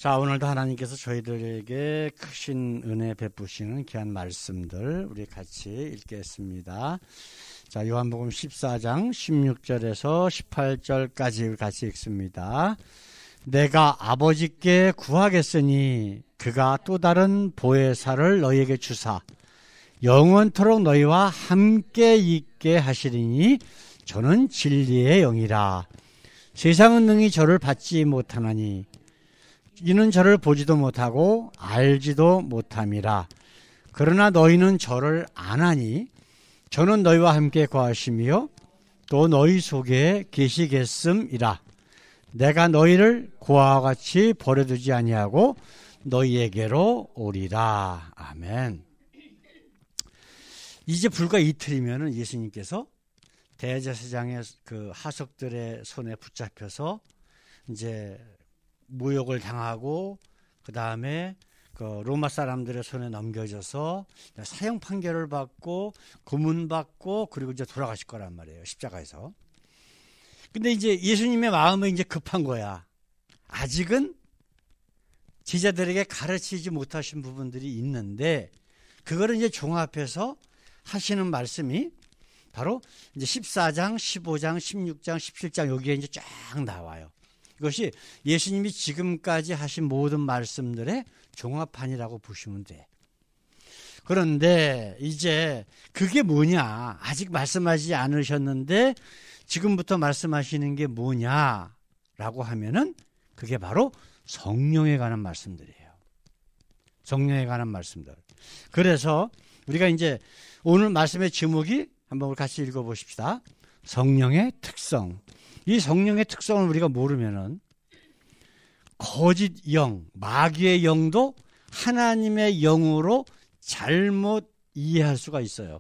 자, 오늘도 하나님께서 저희들에게 크신 은혜 베푸시는 귀한 말씀들 우리 같이 읽겠습니다. 자, 요한복음 14장 16절에서 18절까지 같이 읽습니다. 내가 아버지께 구하겠으니 그가 또 다른 보혜사를 너희에게 주사 영원토록 너희와 함께 있게 하시리니 저는 진리의 영이라. 세상은 능히 저를 받지 못하나니 이는 저를 보지도 못하고 알지도 못함이라. 그러나 너희는 저를 아나니 저는 너희와 함께 거하시며 또 너희 속에 계시겠음이라. 내가 너희를 고아와 같이 버려두지 아니하고 너희에게로 오리라. 아멘. 이제 불과 이틀이면 예수님께서 대제사장의 그 하석들의 손에 붙잡혀서 이제 모욕을 당하고 그 다음에 그 로마 사람들의 손에 넘겨져서 사형 판결을 받고 고문받고 그리고 이제 돌아가실 거란 말이에요. 십자가에서. 근데 이제 예수님의 마음은 이제 급한 거야. 아직은 제자들에게 가르치지 못하신 부분들이 있는데 그거를 이제 종합해서 하시는 말씀이 바로 이제 14장, 15장, 16장, 17장 여기에 이제 쫙 나와요. 이것이 예수님이 지금까지 하신 모든 말씀들의 종합판이라고 보시면 돼. 그런데 이제 그게 뭐냐? 아직 말씀하지 않으셨는데 지금부터 말씀하시는 게 뭐냐라고 하면은 그게 바로 성령에 관한 말씀들이에요. 성령에 관한 말씀들. 그래서 우리가 이제 오늘 말씀의 제목이 한번 우리 같이 읽어보십시다. 성령의 특성. 이 성령의 특성을 우리가 모르면은 거짓 영, 마귀의 영도 하나님의 영으로 잘못 이해할 수가 있어요.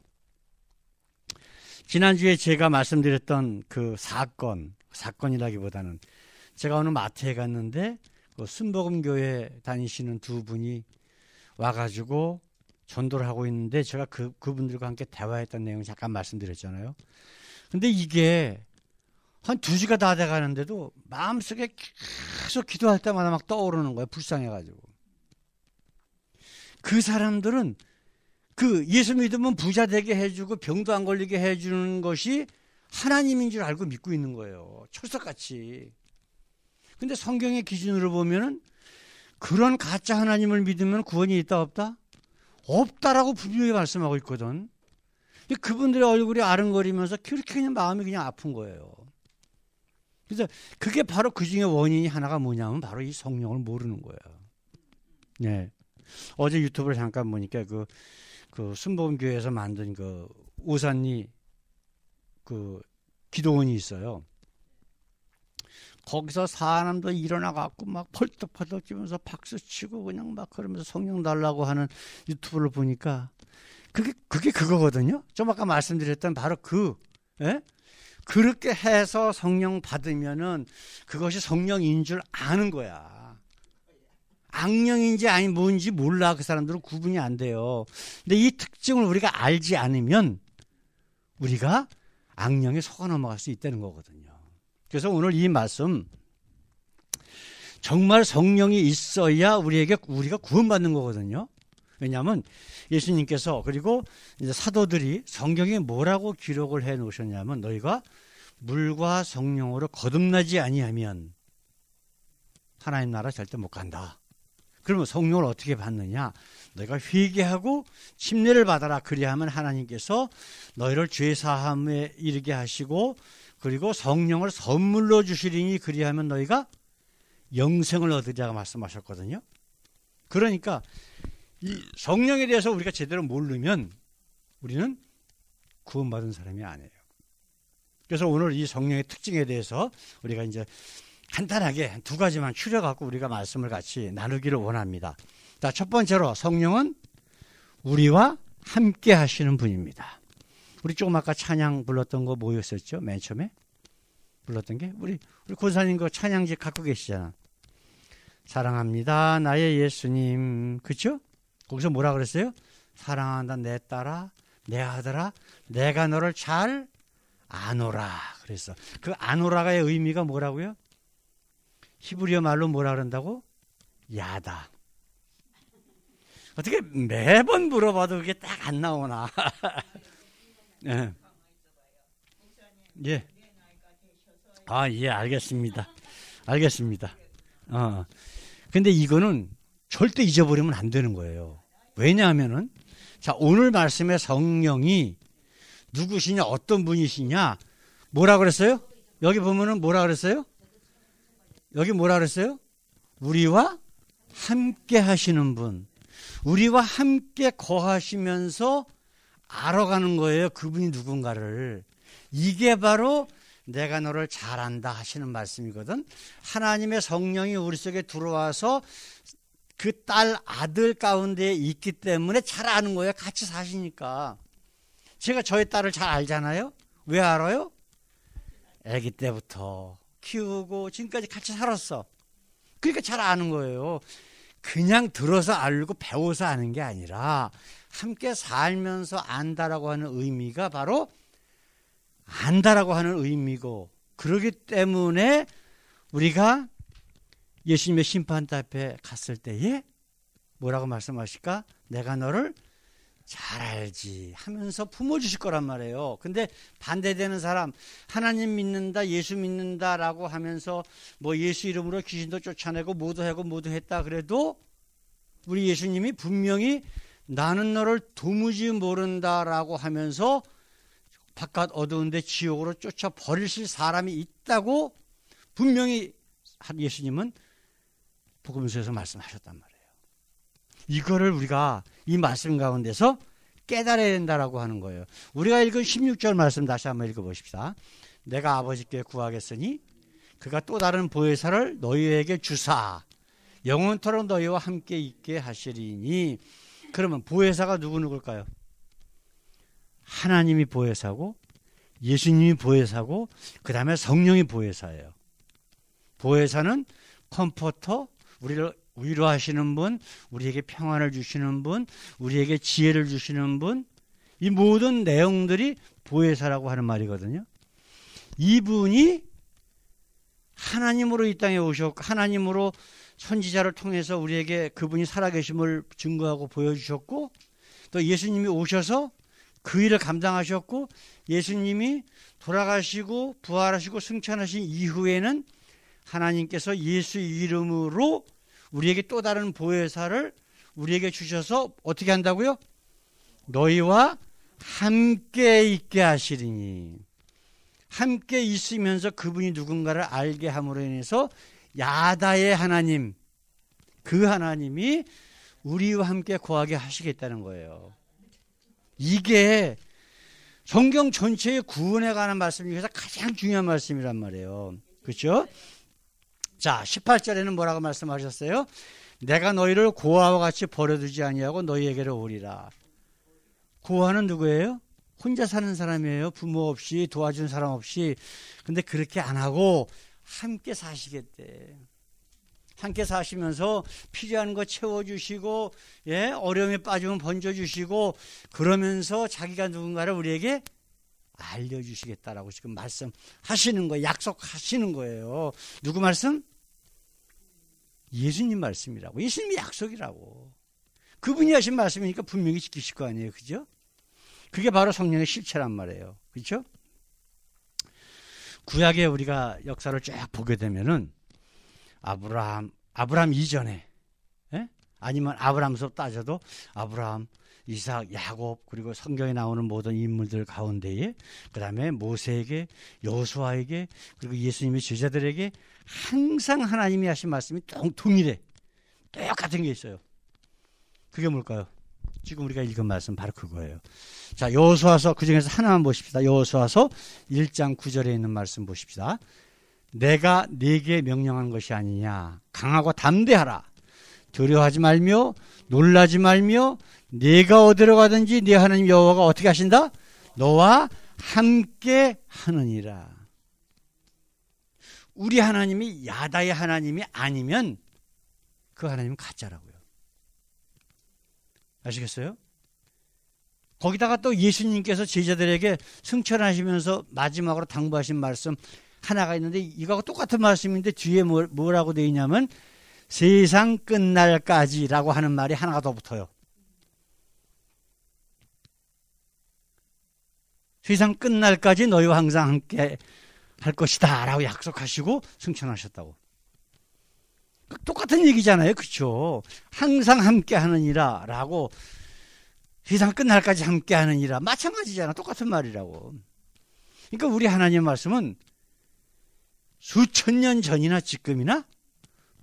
지난주에 제가 말씀드렸던 그 사건이라기보다는 제가 오늘 마트에 갔는데 그 순복음교회 다니시는 두 분이 와가지고 전도를 하고 있는데 제가 그분들과 함께 대화했던 내용을 잠깐 말씀드렸잖아요. 근데 이게 한 2시가 다 돼가는데도 마음속에 계속 기도할 때마다 막 떠오르는 거예요. 불쌍해가지고. 그 사람들은 그 예수 믿으면 부자 되게 해주고 병도 안 걸리게 해주는 것이 하나님인 줄 알고 믿고 있는 거예요. 철석같이. 근데 성경의 기준으로 보면은 그런 가짜 하나님을 믿으면 구원이 있다 없다? 없다라고 분명히 말씀하고 있거든. 그분들의 얼굴이 아른거리면서 그렇게 그냥 마음이 그냥 아픈 거예요. 그래서 그게 바로 그 중에 원인이 하나가 뭐냐면 바로 이 성령을 모르는 거예요. 네. 어제 유튜브를 잠깐 보니까 그 순복음교회에서 만든 그 오산리 그 기도원이 있어요. 거기서 사람도 일어나갖고 막 펄떡펄떡 뛰면서 박수 치고 그냥 막 그러면서 성령 달라고 하는 유튜브를 보니까 그게 그거거든요. 좀 아까 말씀드렸던 바로 그렇게 해서 성령 받으면은 그것이 성령인 줄 아는 거야. 악령인지 아니 뭔지 몰라. 그 사람들은 구분이 안 돼요. 근데 이 특징을 우리가 알지 않으면 우리가 악령에 속아 넘어갈 수 있다는 거거든요. 그래서 오늘 이 말씀 정말 성령이 있어야 우리가 구원받는 거거든요. 왜냐하면 예수님께서 그리고 이제 사도들이 성경에 뭐라고 기록을 해 놓으셨냐면 너희가 물과 성령으로 거듭나지 아니하면 하나님 나라 절대 못 간다. 그러면 성령을 어떻게 받느냐? 너희가 회개하고 침례를 받아라. 그리하면 하나님께서 너희를 죄 사함에 이르게 하시고 그리고 성령을 선물로 주시리니 그리하면 너희가 영생을 얻으리라고 말씀하셨거든요. 그러니까 이 성령에 대해서 우리가 제대로 모르면 우리는 구원받은 사람이 아니에요. 그래서 오늘 이 성령의 특징에 대해서 우리가 이제 간단하게 2가지만 추려갖고 우리가 말씀을 같이 나누기를 원합니다. 자, 첫 번째로 성령은 우리와 함께 하시는 분입니다. 우리 조금 아까 찬양 불렀던 거 뭐였었죠? 맨 처음에 불렀던 게 우리 권사님 그 찬양지 갖고 계시잖아. 사랑합니다 나의 예수님. 그렇죠? 거기서 뭐라 그랬어요? 사랑한다 내 딸아 내 아들아 내가 너를 잘 아노라 그랬어. 그 아노라가의 의미가 뭐라고요? 히브리어 말로 뭐라 그런다고? 야다. 어떻게 매번 물어봐도 그게 딱 안 나오나. 예. 예. 아, 예, 알겠습니다. 알겠습니다. 근데 이거는 절대 잊어버리면 안 되는 거예요. 왜냐하면은, 자, 오늘 말씀의 성령이 누구시냐, 어떤 분이시냐, 뭐라 그랬어요? 여기 보면은 뭐라 그랬어요? 여기 뭐라 그랬어요? 우리와 함께 하시는 분. 우리와 함께 거하시면서 알아가는 거예요. 그분이 누군가를. 이게 바로 내가 너를 잘 안다 하시는 말씀이거든. 하나님의 성령이 우리 속에 들어와서 그 딸, 아들 가운데 있기 때문에 잘 아는 거예요. 같이 사시니까. 제가 저희 딸을 잘 알잖아요. 왜 알아요? 아기 때부터 키우고 지금까지 같이 살았어. 그러니까 잘 아는 거예요. 그냥 들어서 알고 배워서 아는 게 아니라 함께 살면서 안다라고 하는 의미가 바로 안다라고 하는 의미고, 그러기 때문에 우리가 예수님의 심판대 앞에 갔을 때에 뭐라고 말씀하실까? 내가 너를 잘 알지 하면서 품어주실 거란 말이에요. 근데 반대되는 사람, 하나님 믿는다, 예수 믿는다라고 하면서 뭐 예수 이름으로 귀신도 쫓아내고 모두 하고 모두 했다 그래도 우리 예수님이 분명히 나는 너를 도무지 모른다라고 하면서 바깥 어두운데 지옥으로 쫓아 버리실 사람이 있다고 분명히 예수님은 복음서에서 말씀하셨단 말이에요. 이거를 우리가 이 말씀 가운데서 깨달아야 된다라고 하는 거예요. 우리가 읽은 16절 말씀 다시 한번 읽어보십시다. 내가 아버지께 구하겠으니 그가 또 다른 보혜사를 너희에게 주사 영원토록 너희와 함께 있게 하시리니. 그러면 보혜사가 누굴까요? 하나님이 보혜사고 예수님이 보혜사고 그 다음에 성령이 보혜사예요. 보혜사는 컴포터, 우리를 위로하시는 분, 우리에게 평안을 주시는 분, 우리에게 지혜를 주시는 분, 이 모든 내용들이 보혜사라고 하는 말이거든요. 이분이 하나님으로 이 땅에 오셨고 하나님으로 선지자를 통해서 우리에게 그분이 살아계심을 증거하고 보여주셨고, 또 예수님이 오셔서 그 일을 감당하셨고, 예수님이 돌아가시고 부활하시고 승천하신 이후에는 하나님께서 예수 이름으로 우리에게 또 다른 보혜사를 우리에게 주셔서 어떻게 한다고요? 너희와 함께 있게 하시리니. 함께 있으면서 그분이 누군가를 알게 함으로 인해서 야다의 하나님, 그 하나님이 우리와 함께 거하게 하시겠다는 거예요. 이게 성경 전체의 구원에 관한 말씀 중에서 가장 중요한 말씀이란 말이에요. 그렇죠? 자, 18절에는 뭐라고 말씀하셨어요? 내가 너희를 고아와 같이 버려두지 아니하고 너희에게로 오리라. 고아는 누구예요? 혼자 사는 사람이에요. 부모 없이, 도와준 사람 없이. 근데 그렇게 안 하고 함께 사시겠대. 함께 사시면서 필요한 거 채워주시고, 예, 어려움에 빠지면 번져주시고, 그러면서 자기가 누군가를 우리에게 알려주시겠다라고 지금 말씀하시는 거예요. 약속하시는 거예요. 누구 말씀? 예수님 말씀이라고. 예수님의 약속이라고. 그분이 하신 말씀이니까 분명히 지키실 거 아니에요. 그죠? 그게 바로 성령의 실체란 말이에요. 그렇죠? 구약의 우리가 역사를 쫙 보게 되면은 아브라함 이전에, 예? 아니면 아브라함서 따져도 아브라함, 이삭, 야곱, 그리고 성경에 나오는 모든 인물들 가운데에, 그 다음에 모세에게, 여호수아에게, 그리고 예수님의 제자들에게 항상 하나님이 하신 말씀이 동일해. 똑같은 게 있어요. 그게 뭘까요? 지금 우리가 읽은 말씀 바로 그거예요. 자, 여호수아서 그중에서 하나만 보십시다. 여호수아서 1장 9절에 있는 말씀 보십시다. 내가 네게 명령한 것이 아니냐. 강하고 담대하라. 두려워하지 말며 놀라지 말며 네가 어디로 가든지 네 하나님 여호와가 어떻게 하신다? 너와 함께 하느니라. 우리 하나님이 야다의 하나님이 아니면 그 하나님은 가짜라고요. 아시겠어요? 거기다가 또 예수님께서 제자들에게 승천하시면서 마지막으로 당부하신 말씀 하나가 있는데, 이거하고 똑같은 말씀인데 뒤에 뭐라고 되어 있냐면 세상 끝날까지라고 하는 말이 하나가 더 붙어요. 세상 끝날까지 너희와 항상 함께 할 것이다 라고 약속하시고 승천하셨다고. 똑같은 얘기잖아요. 그렇죠? 항상 함께 하느니라 라고, 세상 끝날까지 함께 하느니라 마찬가지잖아. 똑같은 말이라고. 그러니까 우리 하나님의 말씀은 수천 년 전이나 지금이나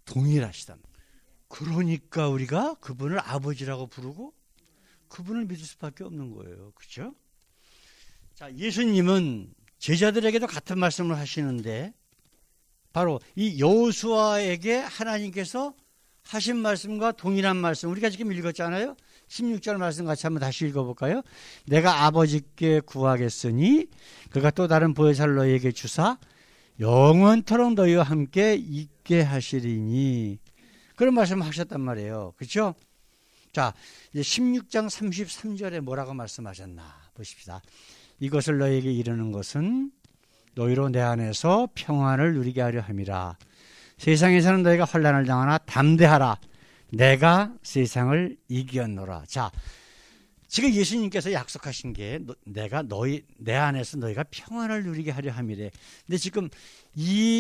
동일하시다. 그러니까 우리가 그분을 아버지라고 부르고 그분을 믿을 수밖에 없는 거예요. 그렇죠? 자, 예수님은 제자들에게도 같은 말씀을 하시는데, 바로 이 여호수아에게 하나님께서 하신 말씀과 동일한 말씀, 우리가 지금 읽었잖아요. 16절 말씀 같이 한번 다시 읽어볼까요? 내가 아버지께 구하겠으니 그가 또 다른 보혜사를 너희에게 주사 영원토록 너희와 함께 있게 하시리니, 그런 말씀을 하셨단 말이에요. 그렇죠? 자, 이제 16장 33절에 뭐라고 말씀하셨나 보십시다. 이것을 너희에게 이르는 것은 너희로 내 안에서 평안을 누리게 하려 함이라. 세상에서는 너희가 환난을 당하나 담대하라. 내가 세상을 이겼노라. 자, 지금 예수님께서 약속하신 게 내가 내 안에서 너희가 평안을 누리게 하려 함이래. 근데 지금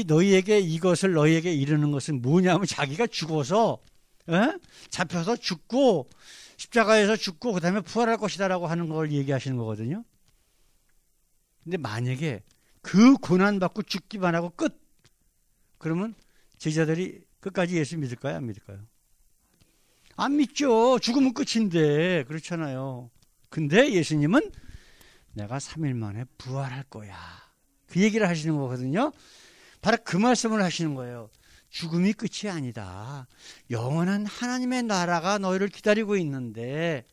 너희에게 이것을 너희에게 이르는 것은 뭐냐면 자기가 죽어서 잡혀서 죽고 십자가에서 죽고 그다음에 부활할 것이다라고 하는 걸 얘기하시는 거거든요. 근데 만약에 그 고난받고 죽기만 하고 끝, 그러면 제자들이 끝까지 예수 믿을까요? 안 믿을까요? 안 믿죠. 죽으면 끝인데. 그렇잖아요. 근데 예수님은 내가 3일 만에 부활할 거야, 그 얘기를 하시는 거거든요. 바로 그 말씀을 하시는 거예요. 죽음이 끝이 아니다. 영원한 하나님의 나라가 너희를 기다리고 있는데,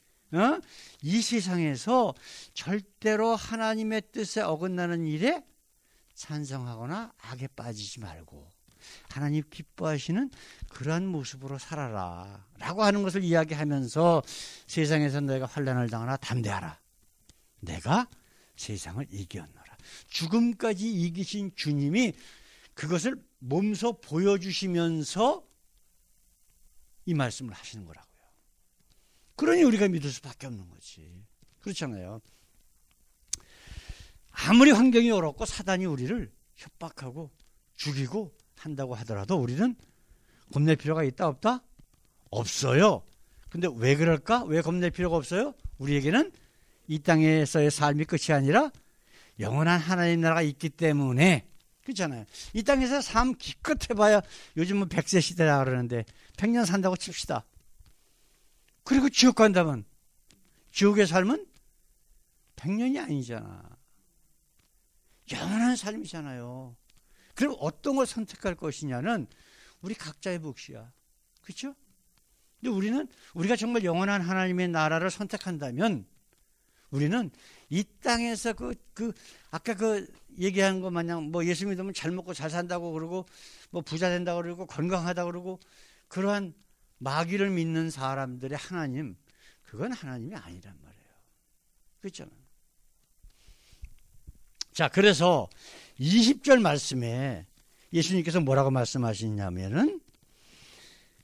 이 세상에서 절대로 하나님의 뜻에 어긋나는 일에 찬성하거나 악에 빠지지 말고 하나님 기뻐하시는 그러한 모습으로 살아라 라고 하는 것을 이야기하면서, 세상에서 너희가 환난을 당하나 담대하라. 내가 세상을 이겼노라. 죽음까지 이기신 주님이 그것을 몸소 보여주시면서 이 말씀을 하시는 거라고요. 그러니 우리가 믿을 수밖에 없는 거지. 그렇잖아요. 아무리 환경이 어렵고 사단이 우리를 협박하고 죽이고 한다고 하더라도 우리는 겁낼 필요가 있다 없다? 없어요. 근데 왜 그럴까? 왜 겁낼 필요가 없어요? 우리에게는 이 땅에서의 삶이 끝이 아니라 영원한 하나님 나라가 있기 때문에. 그렇잖아요. 이 땅에서 삶 기껏 해봐야 요즘은 100세 시대라 그러는데 100년 산다고 칩시다. 그리고 지옥 간다면 지옥의 삶은 100년이 아니잖아. 영원한 삶이잖아요. 그럼 어떤 걸 선택할 것이냐는 우리 각자의 몫이야. 그렇죠? 근데 우리가 정말 영원한 하나님의 나라를 선택한다면 우리는 이 땅에서 아까 얘기한 것 마냥 뭐 예수 믿으면 잘 먹고 잘 산다고 그러고 뭐 부자 된다고 그러고 건강하다고 그러고 그러한 마귀를 믿는 사람들의 하나님, 그건 하나님이 아니란 말이에요. 그렇잖아요. 자, 그래서 20절 말씀에 예수님께서 뭐라고 말씀하시냐면은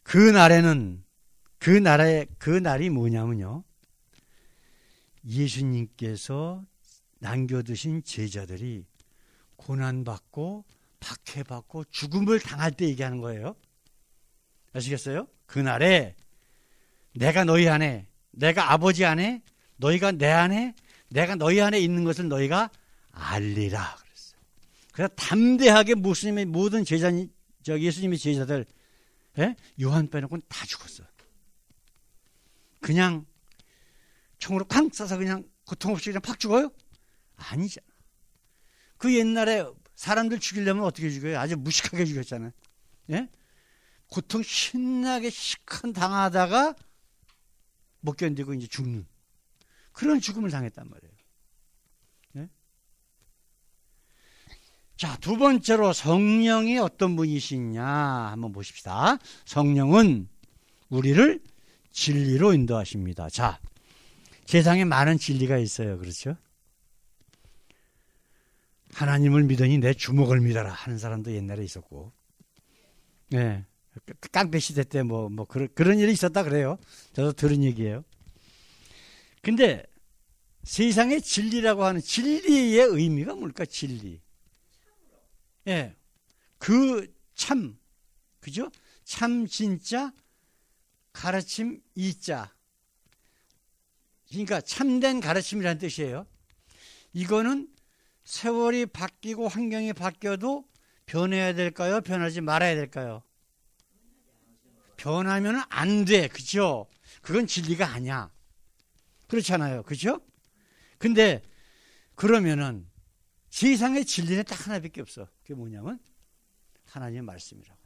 그 날이 뭐냐면요, 예수님께서 남겨두신 제자들이 고난받고 박해받고 죽음을 당할 때 얘기하는 거예요. 아시겠어요? 그날에 내가 너희 안에, 내가 아버지 안에, 너희가 내 안에, 내가 너희 안에 있는 것을 너희가 알리라 그랬어요. 그래서 담대하게 모든 예수님의 제자들, 요한 빼놓고는 다 죽었어요. 그냥 총으로 쾅 쏴서 그냥 고통 없이 그냥 팍 죽어요? 아니잖아. 그 옛날에 사람들 죽이려면 어떻게 죽여요? 아주 무식하게 죽였잖아요. 예? 고통 신나게 시큰 당하다가 못 견디고 이제 죽는 그런 죽음을 당했단 말이에요. 예? 자, 두 번째로 성령이 어떤 분이시냐 한번 보십시다. 성령은 우리를 진리로 인도하십니다. 자, 세상에 많은 진리가 있어요. 그렇죠? 하나님을 믿으니 내 주먹을 믿어라 하는 사람도 옛날에 있었고, 네. 깡패 시대 때 그런 일이 있었다 그래요. 저도 들은 얘기예요. 근데 세상의 진리라고 하는 진리의 의미가 뭘까? 진리. 예. 그 참, 그죠? 참 진짜 가르침 이자. 그러니까 참된 가르침이라는 뜻이에요. 이거는 세월이 바뀌고 환경이 바뀌어도 변해야 될까요? 변하지 말아야 될까요? 변하면 안 돼. 그죠? 그건 진리가 아니야. 그렇잖아요. 그죠? 근데 그러면은 세상의 진리는 딱 하나밖에 없어. 그게 뭐냐면 하나님의 말씀이라고.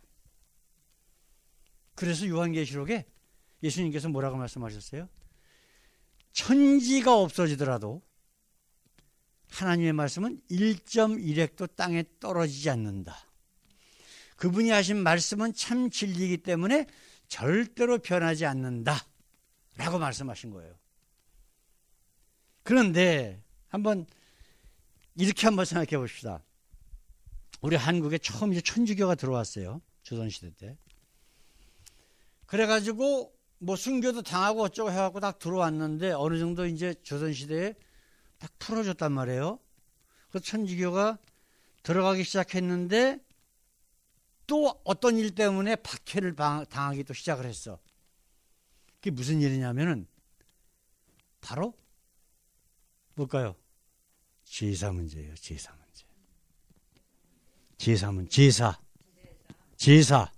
그래서 요한계시록에 예수님께서 뭐라고 말씀하셨어요? 천지가 없어지더라도 하나님의 말씀은 1.1획도 땅에 떨어지지 않는다. 그분이 하신 말씀은 참 진리이기 때문에 절대로 변하지 않는다 라고 말씀하신 거예요. 그런데 이렇게 한번 생각해 봅시다. 우리 한국에 처음 이제 천주교가 들어왔어요. 조선시대 때. 그래가지고 순교도 당하고 어쩌고 해갖고 딱 들어왔는데 어느 정도 이제 조선시대에 딱 풀어줬단 말이에요. 그 천주교가 들어가기 시작했는데 또 어떤 일 때문에 박해를 당하기 또 시작을 했어. 그게 무슨 일이냐면은 바로 뭘까요? 제사 문제예요. 제사 문제. 제사.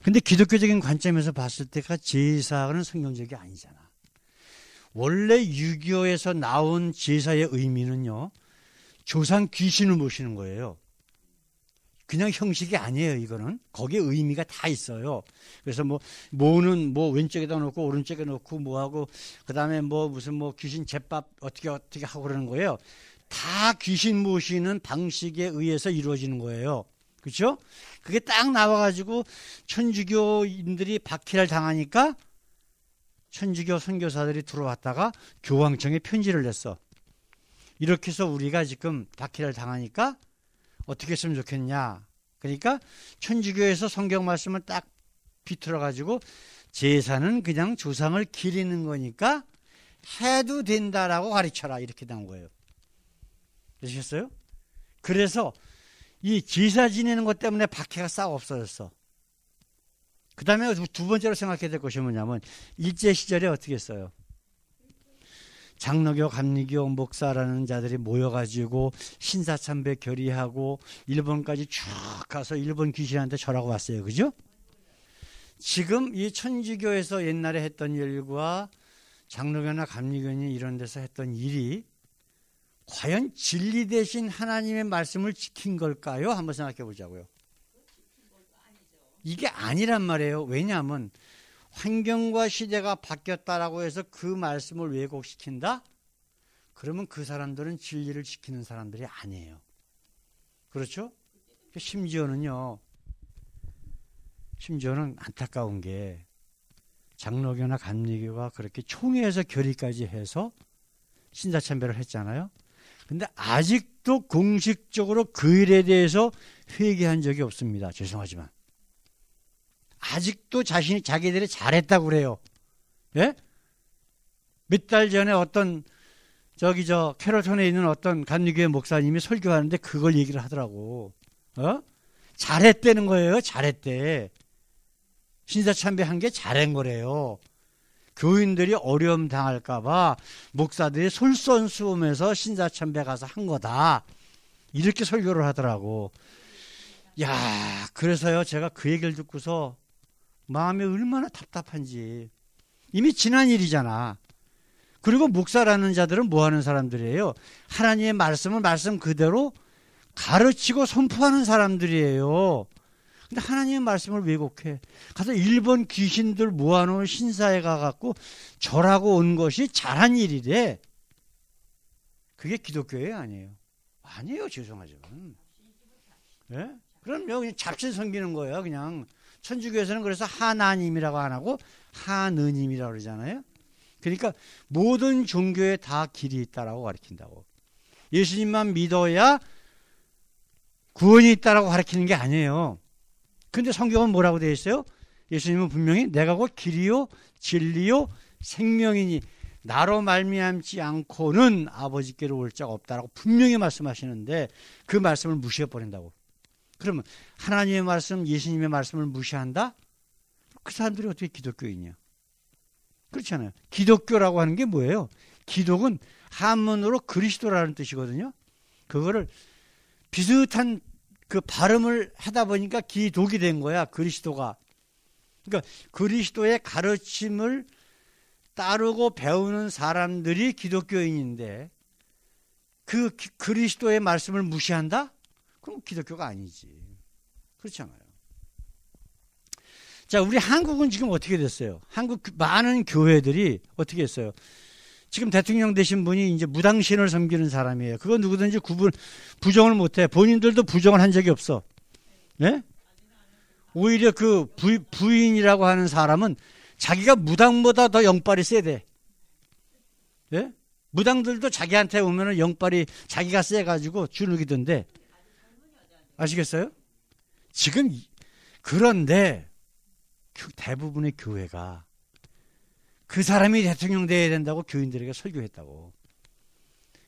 근데 기독교적인 관점에서 봤을 때가 제사는 성경적이 아니잖아. 원래 유교에서 나온 제사의 의미는요, 조상 귀신을 모시는 거예요. 그냥 형식이 아니에요, 이거는. 거기에 의미가 다 있어요. 그래서 모는 왼쪽에다 놓고 오른쪽에 놓고 하고, 그 다음에 무슨 귀신 제밥 어떻게 하고 그러는 거예요. 다 귀신 모시는 방식에 의해서 이루어지는 거예요. 그렇죠? 그게 딱 나와가지고 천주교인들이 박해를 당하니까 천주교 선교사들이 들어왔다가 교황청에 편지를 냈어. 이렇게 해서 우리가 지금 박해를 당하니까 어떻게 했으면 좋겠냐. 그러니까 천주교에서 성경 말씀을 딱 비틀어가지고 제사는 그냥 조상을 기리는 거니까 해도 된다라고 가르쳐라. 이렇게 나온 거예요. 아시겠어요? 그래서 이 제사 지내는 것 때문에 박해가 싹 없어졌어. 그 다음에 두 번째로 생각해야 될 것이 뭐냐면 일제시절에 어떻게 했어요? 장로교, 감리교, 목사라는 자들이 모여가지고 신사참배 결의하고 일본까지 쭉 가서 일본 귀신한테 절하고 왔어요. 그죠? 지금 이 천주교에서 옛날에 했던 일과 장로교나 감리교니 이런 데서 했던 일이 과연 진리 대신 하나님의 말씀을 지킨 걸까요? 한번 생각해 보자고요. 이게 아니란 말이에요. 왜냐하면 환경과 시대가 바뀌었다라고 해서 그 말씀을 왜곡시킨다? 그러면 그 사람들은 진리를 지키는 사람들이 아니에요. 그렇죠? 심지어는 안타까운 게 장로교나 감리교가 그렇게 총회에서 결의까지 해서 신사참배를 했잖아요. 근데 아직도 공식적으로 그 일에 대해서 회개한 적이 없습니다. 죄송하지만. 아직도 자기들이 잘했다고 그래요. 예? 몇 달 전에 어떤 캐롤톤에 있는 어떤 감리교회 목사님이 설교하는데 그걸 얘기를 하더라고. 잘했다는 거예요. 잘했대. 신사참배한 게 잘한 거래요. 교인들이 어려움 당할까봐 목사들이 솔선수범해서 신사참배 가서 한 거다. 이렇게 설교를 하더라고. 야, 그래서요, 제가 그 얘기를 듣고서 마음이 얼마나 답답한지. 이미 지난 일이잖아. 그리고 목사라는 자들은 뭐 하는 사람들이에요? 하나님의 말씀을 말씀 그대로 가르치고 선포하는 사람들이에요. 근데 하나님의 말씀을 왜곡해. 가서 일본 귀신들 모아놓은 신사에 가갖고 절하고 온 것이 잘한 일이래. 그게 기독교회 아니에요. 아니에요. 죄송하지만. 예? 그럼요. 그냥 잡신 섬기는 거예요. 그냥. 천주교에서는 그래서 하나님이라고 안 하고 하느님이라고 그러잖아요. 그러니까 모든 종교에 다 길이 있다라고 가르친다고. 예수님만 믿어야 구원이 있다라고 가르치는 게 아니에요. 근데 성경은 뭐라고 되어 있어요? 예수님은 분명히 내가 곧 길이요 진리요 생명이니 나로 말미암지 않고는 아버지께로 올 자가 없다라고 분명히 말씀하시는데 그 말씀을 무시해버린다고. 그러면 하나님의 말씀, 예수님의 말씀을 무시한다? 그 사람들이 어떻게 기독교인이야? 그렇잖아요. 기독교라고 하는 게 뭐예요? 기독은 한문으로 그리스도라는 뜻이거든요. 그거를 비슷한 그 발음을 하다 보니까 기독이 된 거야, 그리스도가. 그러니까 그리스도의 가르침을 따르고 배우는 사람들이 기독교인인데 그 그리스도의 말씀을 무시한다? 그럼 기독교가 아니지. 그렇잖아요. 자, 우리 한국은 지금 어떻게 됐어요? 한국 많은 교회들이 어떻게 했어요? 지금 대통령 되신 분이 이제 무당신을 섬기는 사람이에요. 그거 누구든지 부정을 못해. 본인들도 부정을 한 적이 없어. 네? 오히려 그 부인이라고 하는 사람은 자기가 무당보다 더 영빨이 세대. 네? 무당들도 자기한테 오면은 영빨이 자기가 세가지고 주눅이던데. 아시겠어요? 지금 그런데 대부분의 교회가 그 사람이 대통령 돼야 된다고 교인들에게 설교했다고.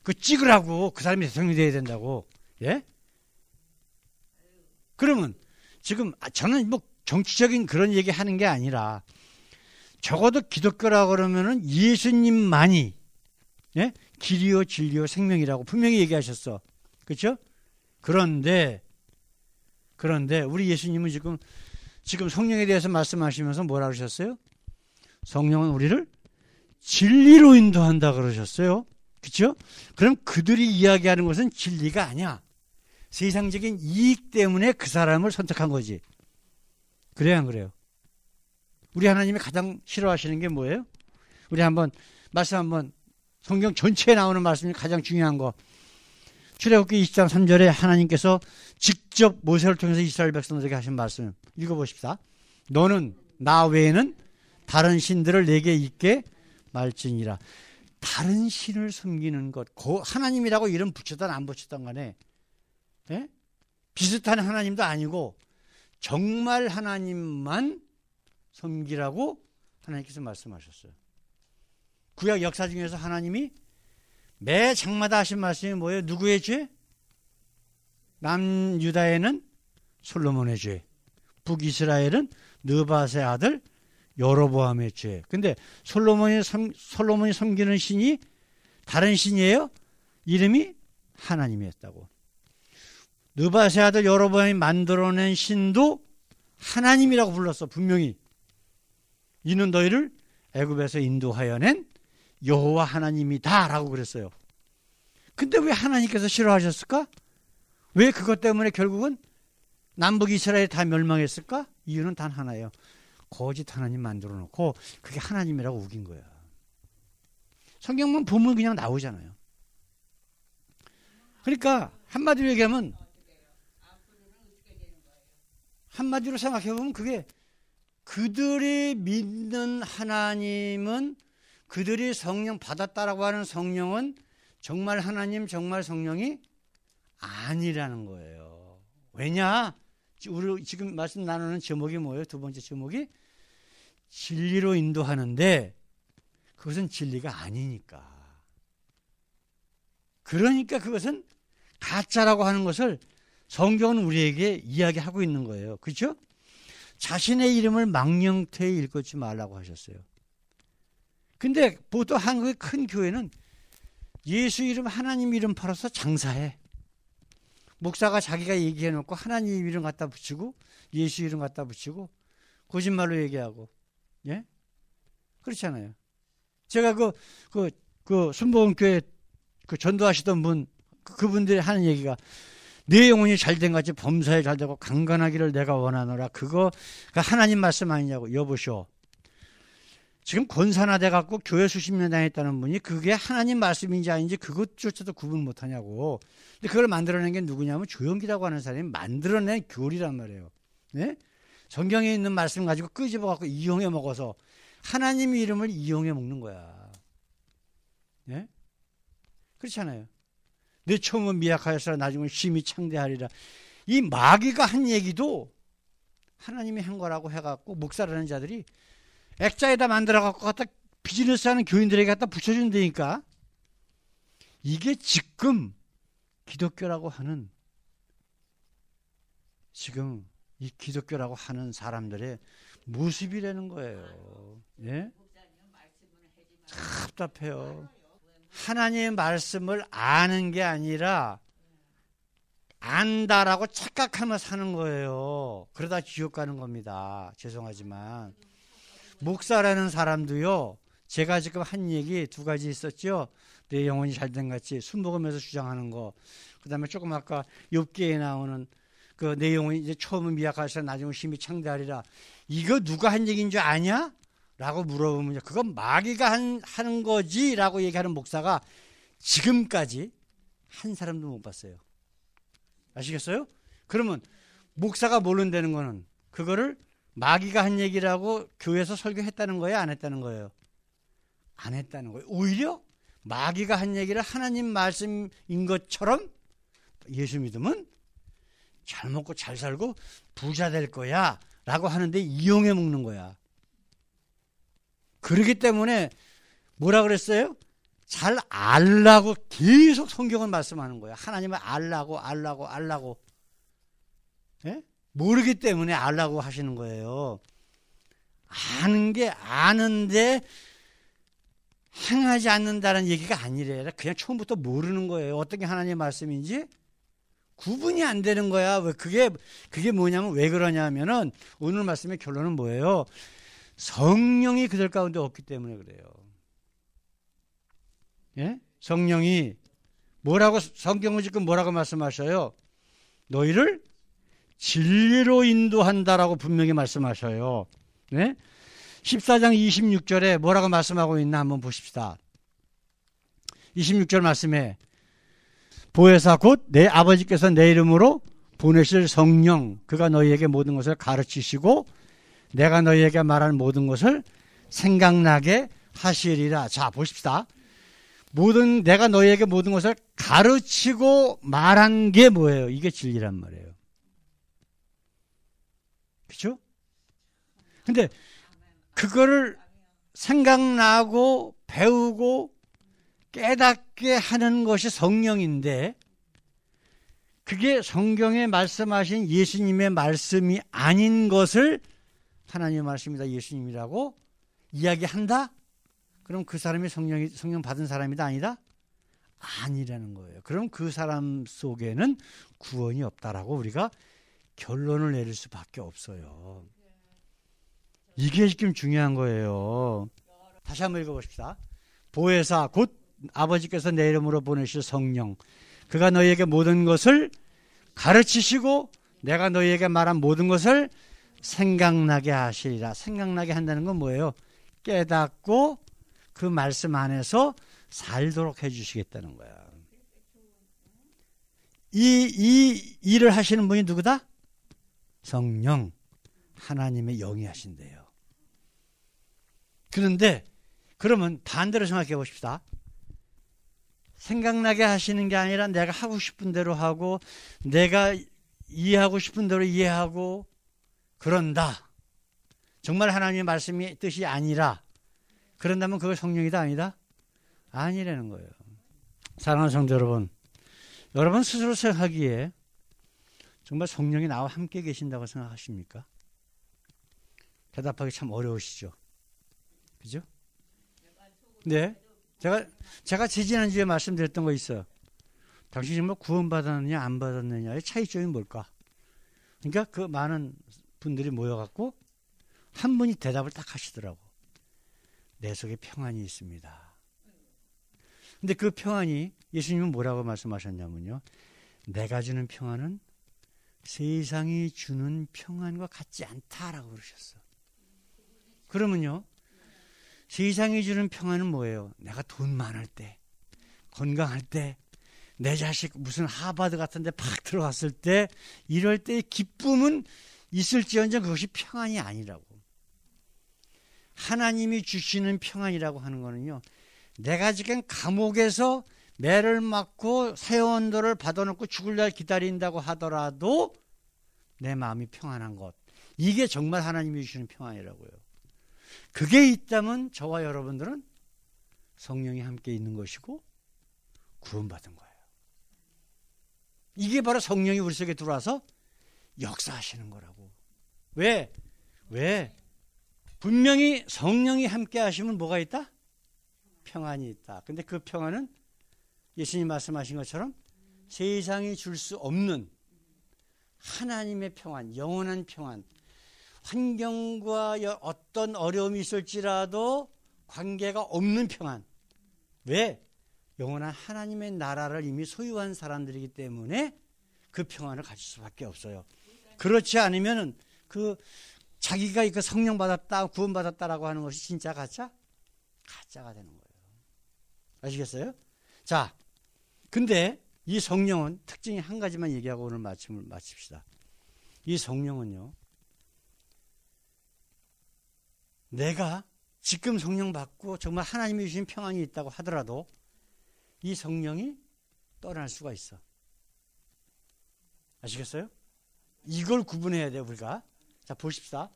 그 찍으라고 그 사람이 대통령 돼야 된다고. 예? 그러면 지금 저는 뭐 정치적인 그런 얘기 하는 게 아니라 적어도 기독교라고 그러면은 예수님만이 예? 길이요 진리요 생명이라고 분명히 얘기하셨어. 그렇죠? 그런데 우리 예수님은 지금 성령에 대해서 말씀하시면서 뭐라 그러셨어요? 성령은 우리를 진리로 인도한다 그러셨어요. 그렇죠? 그럼 그들이 이야기하는 것은 진리가 아니야. 세상적인 이익 때문에 그 사람을 선택한 거지. 그래요, 안 그래요? 우리 하나님이 가장 싫어하시는 게 뭐예요? 우리 말씀 성경 전체에 나오는 말씀이 가장 중요한 거. 출애굽기 20장 3절에 하나님께서 직접 모세를 통해서 이스라엘 백성들에게 하신 말씀 읽어보십시다. 너는 나 외에는 다른 신들을 내게 있게 말지니라. 다른 신을 섬기는 것, 하나님이라고 이름 붙였든 안 붙였든 간에 예? 비슷한 하나님도 아니고 정말 하나님만 섬기라고 하나님께서 말씀하셨어요. 구약 역사 중에서 하나님이 매 장마다 하신 말씀이 뭐예요? 누구의 죄? 남유다에는 솔로몬의 죄, 북이스라엘은 느밧의 아들 여로보암의 죄. 근데 솔로몬이 섬기는 신이 다른 신이에요? 이름이 하나님이었다고. 느밧의 아들 여로보암이 만들어낸 신도 하나님이라고 불렀어. 분명히. 이는 너희를 애굽에서 인도하여 낸 여호와 하나님이다 라고 그랬어요. 근데 왜 하나님께서 싫어하셨을까? 왜 그것 때문에 결국은 남북 이스라엘이 다 멸망했을까? 이유는 단 하나예요. 거짓 하나님 만들어 놓고 그게 하나님이라고 우긴 거야. 성경만 보면 그냥 나오잖아요. 그러니까 한마디로 얘기하면, 한마디로 생각해보면 그게 그들이 믿는 하나님은, 그들이 성령 받았다라고 하는 성령은 정말 하나님, 정말 성령이 아니라는 거예요. 왜냐? 우리 지금 말씀 나누는 제목이 뭐예요? 두 번째 제목이 진리로 인도하는데 그것은 진리가 아니니까. 그러니까 그것은 가짜라고 하는 것을 성경은 우리에게 이야기하고 있는 거예요. 그렇죠? 자신의 이름을 망령되이 일컫지 말라고 하셨어요. 근데 보통 한국의 큰 교회는 예수 이름, 하나님 이름 팔아서 장사해. 목사가 자기가 얘기해놓고 하나님 이름 갖다 붙이고 예수 이름 갖다 붙이고 거짓말로 얘기하고, 예? 그렇잖아요. 제가 그 순복음교회 그 전도하시던 분, 그분들이 하는 얘기가 내 영혼이 잘된 같이 범사에 잘되고 강건하기를 내가 원하노라. 그거가 하나님 말씀 아니냐고. 여보시오. 지금 권사나돼 갖고 교회 수십 년 다녔다는 분이 그게 하나님 말씀인지 아닌지 그것조차도 구분 못하냐고. 근데 그걸 만들어낸 게 누구냐면 조영기라고 하는 사람이 만들어낸 교리란 말이에요. 네? 성경에 있는 말씀 가지고 끄집어 갖고 이용해 먹어서 하나님 이름을 이용해 먹는 거야. 네? 그렇잖아요. 내 처음은 미약하였으나 나중은 심히 창대하리라. 이 마귀가 한 얘기도 하나님이 한 거라고 해갖고 목사라는 자들이 액자에다 만들어갖고 갖다 비즈니스하는 교인들에게 갖다 붙여준다니까. 이게 지금 기독교라고 하는, 지금 이 기독교라고 하는 사람들의 모습이라는 거예요. 예? 답답해요. 하나님의 말씀을 아는 게 아니라 안다라고 착각하며 사는 거예요. 그러다 지옥 가는 겁니다. 죄송하지만 목사라는 사람도요, 제가 지금 한 얘기 두 가지 있었죠. 내 영혼이 잘된 같이 술 먹으면서 주장하는 거, 그 다음에 조금 아까 욥기에 나오는 그 내 영혼이 이제 처음은 미약하시라 나중에 심히 창대하리라. 이거 누가 한 얘기인 줄 아냐? 라고 물어보면 그건 마귀가 하는 거지 라고 얘기하는 목사가 지금까지 한 사람도 못 봤어요. 아시겠어요? 그러면 목사가 모른다는 거는 그거를 마귀가 한 얘기라고 교회에서 설교했다는 거예요? 안 했다는 거예요? 안 했다는 거예요. 오히려 마귀가 한 얘기를 하나님 말씀인 것처럼 예수 믿으면 잘 먹고 잘 살고 부자 될 거야 라고 하는데 이용해 먹는 거야. 그렇기 때문에 뭐라 그랬어요? 잘 알라고 계속 성경을 말씀하는 거야. 하나님을 알라고. 예? 모르기 때문에 알라고 하시는 거예요. 아는 게 아는데 행하지 않는다는 얘기가 아니래. 그냥 처음부터 모르는 거예요. 어떤 게 하나님의 말씀인지 구분이 안 되는 거야. 왜 그게 뭐냐면 왜 그러냐면은 오늘 말씀의 결론은 뭐예요? 성령이 그들 가운데 없기 때문에 그래요. 예? 성령이 성경은 지금 뭐라고 말씀하셔요? 너희를 진리로 인도한다라고 분명히 말씀하셔요. 네? 14장 26절에 뭐라고 말씀하고 있나 한번 보십시다. 26절 말씀에 보혜사 곧 내 아버지께서 내 이름으로 보내실 성령 그가 너희에게 모든 것을 가르치시고 내가 너희에게 말한 모든 것을 생각나게 하시리라. 자, 보십시다. 내가 너희에게 모든 것을 가르치고 말한 게 뭐예요? 이게 진리란 말이에요. 그렇죠? 근데 그거를 생각나고 배우고 깨닫게 하는 것이 성령인데 그게 성경에 말씀하신 예수님의 말씀이 아닌 것을 하나님의 말씀이다, 예수님이라고 이야기한다? 그럼 그 사람이 성령 받은 사람이다, 아니다? 아니라는 거예요. 그럼 그 사람 속에는 구원이 없다라고 우리가 결론을 내릴 수밖에 없어요. 이게 지금 중요한 거예요. 다시 한번 읽어봅시다. 보혜사 곧 아버지께서 내 이름으로 보내실 성령 그가 너희에게 모든 것을 가르치시고 내가 너희에게 말한 모든 것을 생각나게 하시리라. 생각나게 한다는 건 뭐예요? 깨닫고 그 말씀 안에서 살도록 해주시겠다는 거야. 이 일을 하시는 분이 누구다? 성령, 하나님의 영이 하신대요. 그런데 그러면 반대로 생각해 봅시다. 생각나게 하시는 게 아니라 내가 하고 싶은 대로 하고 내가 이해하고 싶은 대로 이해하고 그런다. 정말 하나님의 말씀이 뜻이 아니라 그런다면 그걸 성령이다, 아니다? 아니라는 거예요. 사랑하는 성도 여러분, 여러분 스스로 생각하기에 정말 성령이 나와 함께 계신다고 생각하십니까? 대답하기 참 어려우시죠? 그죠? 네. 제가 지난주에 말씀드렸던 거 있어요. 당신이 정말 구원받았느냐 안 받았느냐의 차이점이 뭘까? 그러니까 그 많은 분들이 모여갖고 한 분이 대답을 딱 하시더라고. 내 속에 평안이 있습니다. 근데 그 평안이 예수님은 뭐라고 말씀하셨냐면요. 내가 주는 평안은 세상이 주는 평안과 같지 않다라고 그러셨어. 그러면요. 세상이 주는 평안은 뭐예요? 내가 돈 많을 때, 건강할 때, 내 자식 무슨 하버드 같은 데 팍 들어갔을 때 이럴 때의 기쁨은 있을지언정 그것이 평안이 아니라고. 하나님이 주시는 평안이라고 하는 거는요. 내가 지금 감옥에서 매를 맞고 세원도를 받아놓고 죽을 날 기다린다고 하더라도 내 마음이 평안한 것. 이게 정말 하나님이 주시는 평안이라고요. 그게 있다면 저와 여러분들은 성령이 함께 있는 것이고 구원받은 거예요. 이게 바로 성령이 우리 속에 들어와서 역사하시는 거라고. 왜? 분명히 성령이 함께 하시면 뭐가 있다? 평안이 있다. 근데 그 평안은 예수님 말씀하신 것처럼 세상이 줄 수 없는 하나님의 평안, 영원한 평안, 환경과 어떤 어려움이 있을지라도 관계가 없는 평안. 왜? 영원한 하나님의 나라를 이미 소유한 사람들이기 때문에 그 평안을 가질 수밖에 없어요. 그렇지 않으면 자기가 그 성령 받았다, 구원 받았다라고 하는 것이 진짜 가짜가 되는 거예요. 아시겠어요? 자, 근데 이 성령은 특징이 한 가지만 얘기하고 오늘 말씀을 마칩시다. 이 성령은요, 내가 지금 성령 받고 정말 하나님이 주신 평안이 있다고 하더라도 이 성령이 떠날 수가 있어. 아시겠어요? 이걸 구분해야 돼요, 우리가. 자, 보십시다.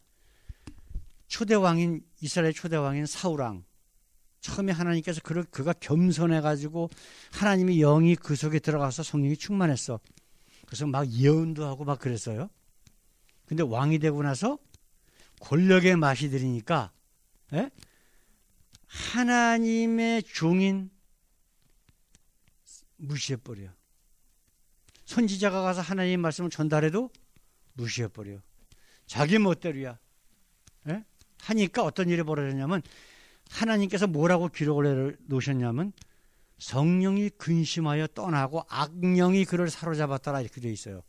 이스라엘 초대왕인 사울왕. 처음에 하나님께서 그가 겸손해가지고 하나님의 영이 그 속에 들어가서 성령이 충만했어. 그래서 막 예언도 하고 막 그랬어요. 근데 왕이 되고 나서 권력의 맛이 들으니까 하나님의 종인 무시해버려. 선지자가 가서 하나님의 말씀을 전달해도 무시해버려. 자기 멋대로야. 하니까 어떤 일이 벌어졌냐면 하나님께서 뭐라고 기록을 놓으셨냐면 성령이 근심하여 떠나고 악령이 그를 사로잡았더라 이렇게 되어 있어요.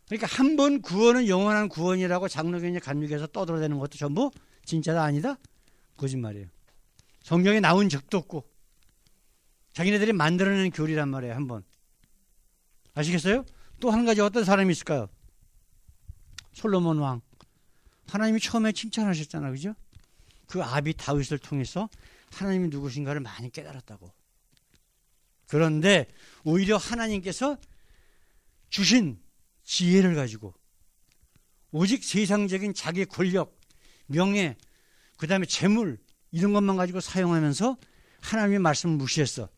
그러니까 한 번 구원은 영원한 구원이라고 장로교냐 간육에서 떠들어대는 것도 전부 진짜다 아니다? 거짓말이에요. 성경에 나온 적도 없고 자기네들이 만들어낸 교리란 말이에요. 한 번. 아시겠어요? 또 한 가지 어떤 사람이 있을까요? 솔로몬 왕. 하나님이 처음에 칭찬하셨잖아. 그죠? 그 아비 다윗을 통해서 하나님이 누구신가를 많이 깨달았다고. 그런데 오히려 하나님께서 주신 지혜를 가지고 오직 세상적인 자기 권력, 명예, 그 다음에 재물 이런 것만 가지고 사용하면서 하나님의 말씀을 무시했어.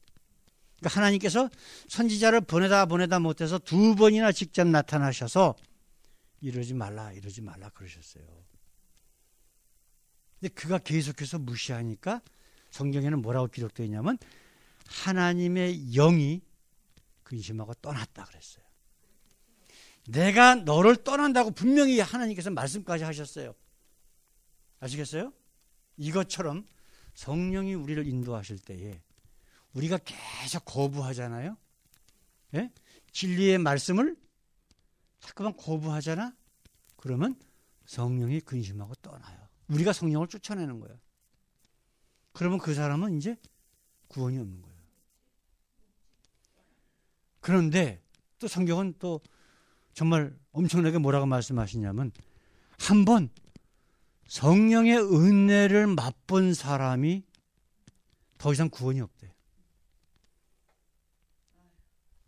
그러니까 하나님께서 선지자를 보내다 못해서 2번이나 직접 나타나셔서 이러지 말라 그러셨어요. 근데 그가 계속해서 무시하니까 성경에는 뭐라고 기록되어 있냐면 하나님의 영이 근심하고 떠났다 그랬어요. 내가 너를 떠난다고 분명히 하나님께서 말씀까지 하셨어요. 아시겠어요? 이것처럼 성령이 우리를 인도하실 때에 우리가 계속 거부하잖아요. 예? 진리의 말씀을 자꾸만 거부하잖아. 그러면 성령이 근심하고 떠나요. 우리가 성령을 쫓아내는 거예요. 그러면 그 사람은 이제 구원이 없는 거예요. 그런데 또 성경은 또 정말 엄청나게 뭐라고 말씀하시냐면 한번 성령의 은혜를 맛본 사람이 더 이상 구원이 없대.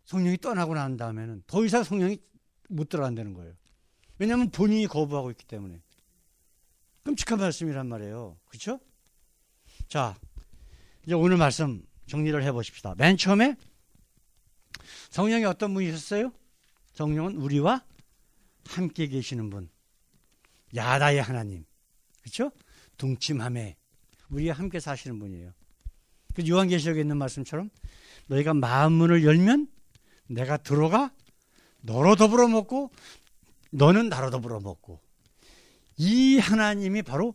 성령이 떠나고 난 다음에는 더 이상 성령이 못 들어간다는 거예요. 왜냐하면 본인이 거부하고 있기 때문에. 끔찍한 말씀이란 말이에요. 그렇죠? 자, 이제 오늘 말씀 정리를 해보십시다. 맨 처음에 성령이 어떤 분이셨어요? 성령은 우리와 함께 계시는 분. 야다의 하나님. 그렇죠? 동침함에 우리와 함께 사시는 분이에요. 그 요한계시록에 있는 말씀처럼 너희가 마음문을 열면 내가 들어가 너로 더불어 먹고 너는 나로 더불어 먹고. 이 하나님이 바로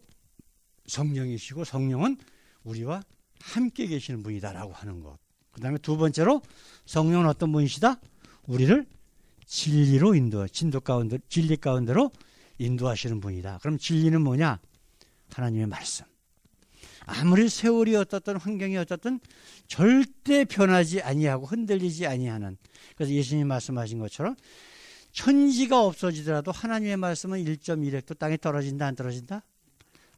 성령이시고 성령은 우리와 함께 계시는 분이다라고 하는 것. 그 다음에 두 번째로 성령은 어떤 분이시다? 우리를 진리로 진리 가운데로 인도하시는 분이다. 그럼 진리는 뭐냐? 하나님의 말씀. 아무리 세월이 어떻든 환경이 어떻든 절대 변하지 아니하고 흔들리지 아니하는. 그래서 예수님이 말씀하신 것처럼 천지가 없어지더라도 하나님의 말씀은 1.1획도 땅에 떨어진다 안 떨어진다?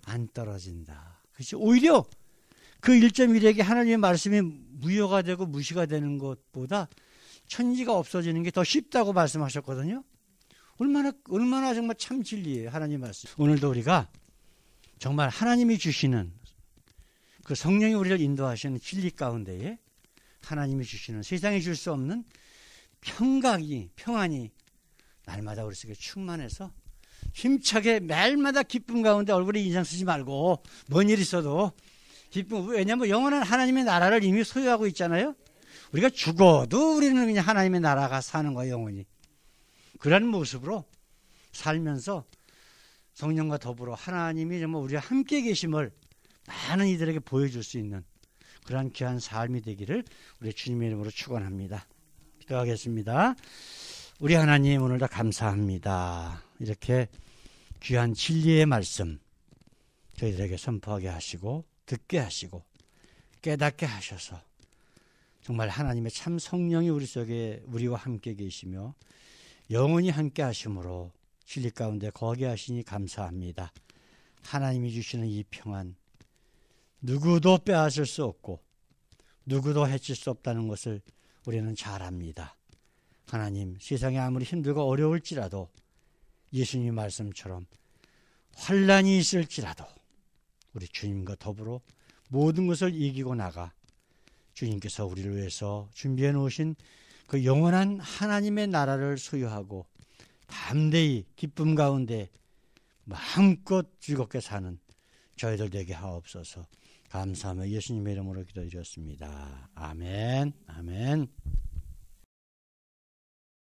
안 떨어진다. 그렇지? 오히려 그 1.1획이 하나님의 말씀이 무효가 되고 무시가 되는 것보다 천지가 없어지는 게 더 쉽다고 말씀하셨거든요. 얼마나 정말 참 진리예요. 하나님 말씀. 오늘도 우리가 정말 하나님이 주시는 그 성령이 우리를 인도하시는 진리 가운데에 하나님이 주시는 세상이 줄 수 없는 평안이 날마다 우리 속에 충만해서 힘차게 매일마다 기쁨 가운데 얼굴에 인상 쓰지 말고 뭔 일 있어도 기쁨, 왜냐하면 영원한 하나님의 나라를 이미 소유하고 있잖아요. 우리가 죽어도 우리는 그냥 하나님의 나라가 사는 거예요, 영원히. 그런 모습으로 살면서 성령과 더불어 하나님이 정말 우리와 함께 계심을 많은 이들에게 보여줄 수 있는 그러한 귀한 삶이 되기를 우리 주님의 이름으로 축원합니다. 기도하겠습니다. 우리 하나님 오늘도 감사합니다. 이렇게 귀한 진리의 말씀 저희들에게 선포하게 하시고 듣게 하시고 깨닫게 하셔서 정말 하나님의 참 성령이 우리 속에 우리와 함께 계시며 영원히 함께 하심으로 진리 가운데 거하게 하시니 감사합니다. 하나님이 주시는 이 평안 누구도 빼앗을 수 없고 누구도 해칠 수 없다는 것을 우리는 잘 압니다. 하나님, 세상이 아무리 힘들고 어려울지라도 예수님 말씀처럼 환난이 있을지라도 우리 주님과 더불어 모든 것을 이기고 나가 주님께서 우리를 위해서 준비해 놓으신 그 영원한 하나님의 나라를 소유하고 담대히 기쁨 가운데 마음껏 즐겁게 사는 저희들 되게 하옵소서. 감사하며 예수님의 이름으로 기도드렸습니다. 아멘. 아멘.